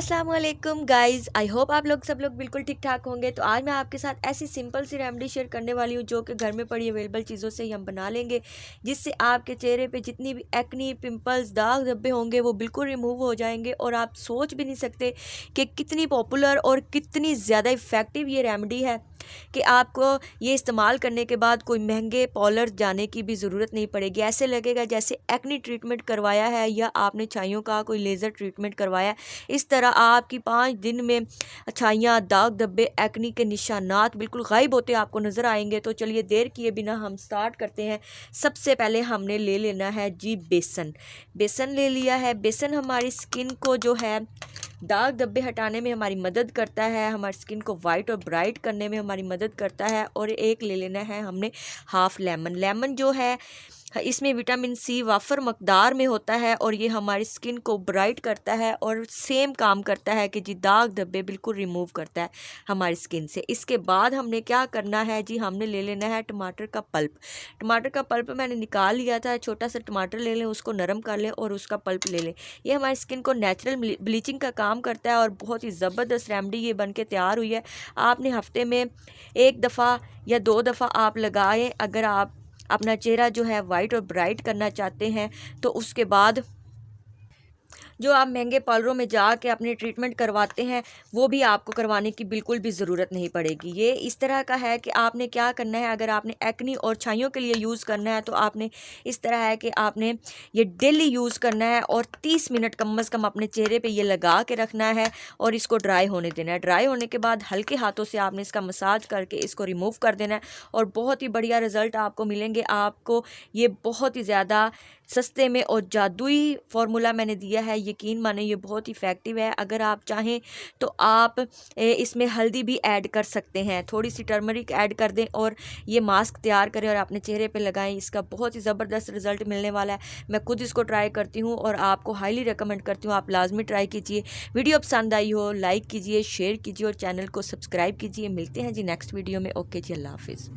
अस्सलाम वालेकुम guys, I hope आप लोग सब लोग बिल्कुल ठीक ठाक होंगे। तो आज मैं आपके साथ ऐसी सिंपल सी रेमेडी शेयर करने वाली हूँ जो कि घर में पड़ी अवेलेबल चीज़ों से ही हम बना लेंगे, जिससे आपके चेहरे पे जितनी भी एक्नी, पिंपल्स, दाग धब्बे होंगे वो बिल्कुल रिमूव हो जाएंगे। और आप सोच भी नहीं सकते कि कितनी पॉपुलर और कितनी ज़्यादा इफ़ेक्टिव ये रेमेडी है कि आपको ये इस्तेमाल करने के बाद कोई महंगे पार्लर जाने की भी ज़रूरत नहीं पड़ेगी। ऐसे लगेगा जैसे एक्नी ट्रीटमेंट करवाया है या आपने छाइयों का कोई लेज़र ट्रीटमेंट करवाया है। इस तरह आपकी 5 दिन में छाइयाँ, दाग धब्बे, एक्नी के निशानात बिल्कुल गायब होते आपको नज़र आएंगे। तो चलिए देर किए बिना हम स्टार्ट करते हैं। सबसे पहले हमने ले लेना है जी बेसन। बेसन ले लिया है। बेसन हमारी स्किन को जो है दाग धब्बे हटाने में हमारी मदद करता है, हमारी स्किन को वाइट और ब्राइट करने में हमारी मदद करता है। और एक ले लेना है हमने हाफ़ लेमन। लेमन जो है इसमें विटामिन सी वाफर मकदार में होता है और ये हमारी स्किन को ब्राइट करता है और सेम काम करता है कि जी दाग धब्बे बिल्कुल रिमूव करता है हमारी स्किन से। इसके बाद हमने क्या करना है जी, हमने ले लेना है टमाटर का पल्प। टमाटर का पल्प मैंने निकाल लिया था। छोटा सा टमाटर ले लें, उसको नरम कर लें और उसका पल्प ले लें। ये हमारी स्किन को नेचुरल ब्लीचिंग का काम करता है और बहुत ही ज़बरदस्त रेमेडी ये बन के तैयार हुई है। आपने हफ्ते में 1 दफ़ा या 2 दफ़ा आप लगाएं। अगर आप अपना चेहरा जो है वाइट और ब्राइट करना चाहते हैं तो उसके बाद जो आप महंगे पार्लरों में जाके अपने ट्रीटमेंट करवाते हैं वो भी आपको करवाने की बिल्कुल भी ज़रूरत नहीं पड़ेगी। ये इस तरह का है कि आपने क्या करना है, अगर आपने एक्नी और छाइयों के लिए यूज़ करना है तो आपने इस तरह है कि आपने ये डेली यूज़ करना है और 30 मिनट कम से कम अपने चेहरे पे ये लगा के रखना है और इसको ड्राई होने देना है। ड्राई होने के बाद हल्के हाथों से आपने इसका मसाज करके इसको रिमूव कर देना है और बहुत ही बढ़िया रिज़ल्ट आपको मिलेंगे। आपको ये बहुत ही ज़्यादा सस्ते में और जादुई फार्मूला मैंने दिया है, यकीन माने ये बहुत इफ़ेक्टिव है। अगर आप चाहें तो आप इसमें हल्दी भी ऐड कर सकते हैं, थोड़ी सी टर्मरिक ऐड कर दें और ये मास्क तैयार करें और अपने चेहरे पे लगाएं। इसका बहुत ही ज़बरदस्त रिज़ल्ट मिलने वाला है। मैं खुद इसको ट्राई करती हूँ और आपको हाईली रिकमेंड करती हूँ, आप लाजमी ट्राई कीजिए। वीडियो पसंद आई हो लाइक कीजिए, शेयर कीजिए और चैनल को सब्सक्राइब कीजिए। मिलते हैं जी नेक्स्ट वीडियो में। ओके जी, अल्लाह हाफिज़।